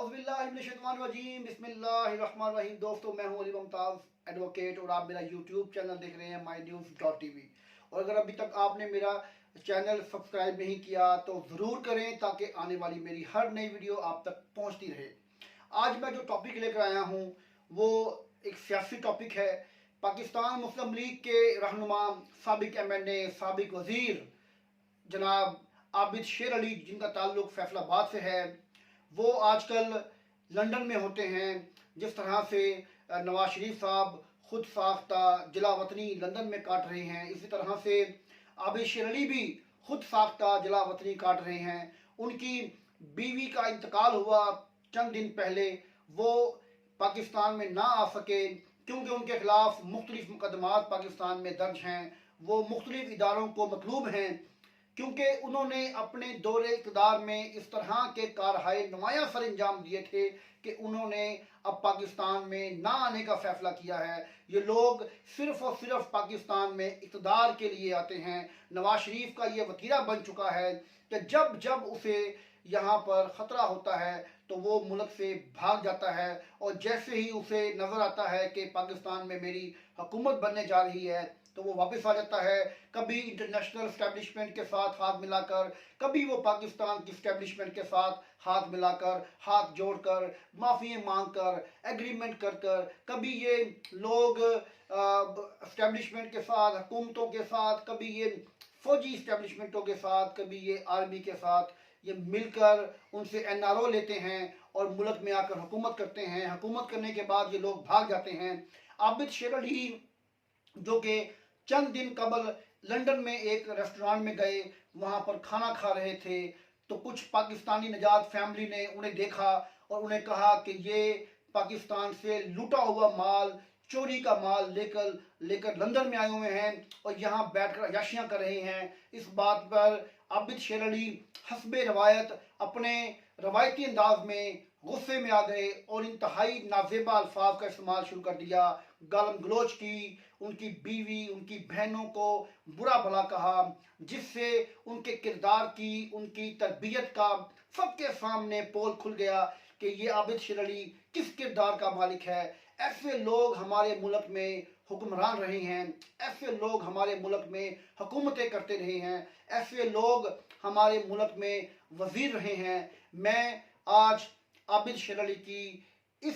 औज़ुबिल्लाहिमिनश्शैतानिर्रजीम बिस्मिल्लाहिर्रहमानिर्रहीम। दोस्तों, मैं हूं अली मुमताज़ एडवोकेट और आप मेरा यूट्यूब चैनल देख रहे हैं mynews.tv। और अगर अभी तक आपने मेरा चैनल सब्सक्राइब नहीं किया तो ज़रूर करें ताकि आने वाली मेरी हर नई वीडियो आप तक पहुंचती रहे। आज मैं जो टॉपिक लेकर आया हूं वो एक सियासी टॉपिक है। पाकिस्तान मुस्लिम लीग के रहनुमा साबिक MNA साबिक वज़ीर जनाब आबिद शेर अली, जिनका ताल्लुक फैसलाबाद से है, वो आजकल लंदन में होते हैं। जिस तरह से नवाज शरीफ साहब खुद साख्ता जिला वतनी लंदन में काट रहे हैं, इसी तरह से आबिद शेर अली भी खुद साख्ता जिला वतनी काट रहे हैं। उनकी बीवी का इंतकाल हुआ चंद दिन पहले, वो पाकिस्तान में ना आ सके क्योंकि उनके खिलाफ मुख्तलिफ मुकदमात पाकिस्तान में दर्ज हैं। वो मुख्तलिफ इदारों को मतलूब हैं क्योंकि उन्होंने अपने दौरे इक़्तिदार में इस तरह के कारहाय नुमाया सर अंजाम दिए थे कि उन्होंने अब पाकिस्तान में ना आने का फैसला किया है। ये लोग सिर्फ और सिर्फ पाकिस्तान में इक़्तिदार के लिए आते हैं। नवाज शरीफ का ये वतीरा बन चुका है कि जब जब उसे यहाँ पर ख़तरा होता है तो वो मुल्क से भाग जाता है, और जैसे ही उसे नज़र आता है कि पाकिस्तान में मेरी हुकूमत बनने जा रही है तो वो वापस आ जाता है। कभी इंटरनेशनल स्टैब्लिशमेंट के साथ हाथ मिलाकर, कभी वो पाकिस्तान की स्टैब्लिशमेंट के साथ हाथ मिलाकर, हाथ जोड़कर, माफ़ी मांग कर, एग्रीमेंट कर कर, कभी ये लोग स्टैब्लिशमेंट के साथ, हुकूमतों के साथ, कभी ये फौजी स्टैब्लिशमेंटों के साथ, कभी ये आर्मी के साथ ये मिलकर उनसे NRO लेते हैं और मुल्क में आकर हुकूमत करते हैं। हुकूमत करने के बाद ये लोग भाग जाते हैं। आबिद शेर अली जो कि चंद दिन कबल लंदन में एक रेस्टोरेंट में गए, वहाँ पर खाना खा रहे थे, तो कुछ पाकिस्तानी नजात फैमिली ने उन्हें देखा और उन्हें कहा कि ये पाकिस्तान से लूटा हुआ माल, चोरी का माल लेकर लंदन में आए हुए हैं और यहाँ बैठकर अयाशियाँ कर रहे हैं। इस बात पर आबिद शेर अली हस्बे रवायत अपने रवायती अंदाज में गुस्से में आ गए और इंतहाई नाजेबा अल्फाज का इस्तेमाल शुरू कर दिया। गालम गलोच की, उनकी बीवी, उनकी बहनों को बुरा भला कहा, जिससे उनके किरदार की, उनकी तरबियत का सबके सामने पोल खुल गया कि ये आबिद शेर अली किस किरदार का मालिक है। ऐसे लोग हमारे मुल्क में हुक्मरान रहे हैं, ऐसे लोग हमारे मुल्क में हुकूमतें करते रहे हैं, ऐसे लोग हमारे मुल्क में वजीर रहे हैं। मैं आज आबिद शेर अली की इस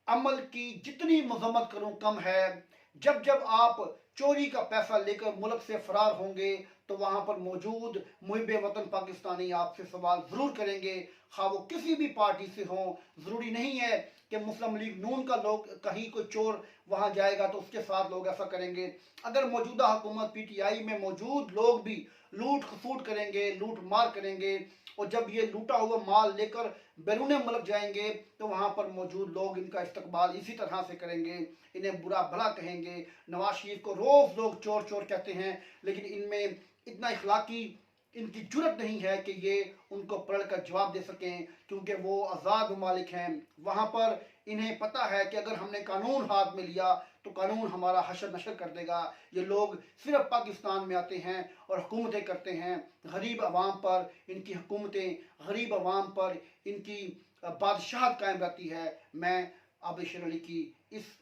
अमल की जितनी मजम्मत करूं कम है। जब जब आप चोरी का पैसा लेकर मुल्क से फरार होंगे तो वहां पर मौजूद मुहिब वतन पाकिस्तानी आपसे सवाल जरूर करेंगे, खा वो किसी भी पार्टी से हों। जरूरी नहीं है कि मुस्लिम लीग नून का लोग, कहीं कोई चोर वहां जाएगा तो उसके साथ लोग ऐसा करेंगे। अगर मौजूदा हुकूमत PTI में मौजूद लोग भी लूट खसूट करेंगे, लूट मार करेंगे, और जब ये लूटा हुआ माल लेकर बैरून मुल्क जाएंगे तो वहाँ पर मौजूद लोग इनका इस्तकबाल इसी तरह से करेंगे, इन्हें बुरा भला कहेंगे। नवाज शरीफ को रोज़ लोग चोर चोर कहते हैं, लेकिन इनमें इतना इखलाकी इनकी जुर्रत नहीं है कि ये उनको पढ़ कर जवाब दे सकें, क्योंकि वो आज़ाद ममालिक हैं। वहाँ पर इन्हें पता है कि अगर हमने कानून हाथ में लिया तो कानून हमारा हशर नशर कर देगा। ये लोग सिर्फ पाकिस्तान में आते हैं और हुकूमतें करते हैं। गरीब अवाम पर इनकी हुकूमतें, गरीब अवाम पर इनकी बादशाहत कायम रहती है। मैं आबिद शेर अली की इस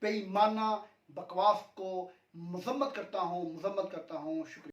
बेईमाना बकवास को मजम्मत करता हूँ। शुक्रिया।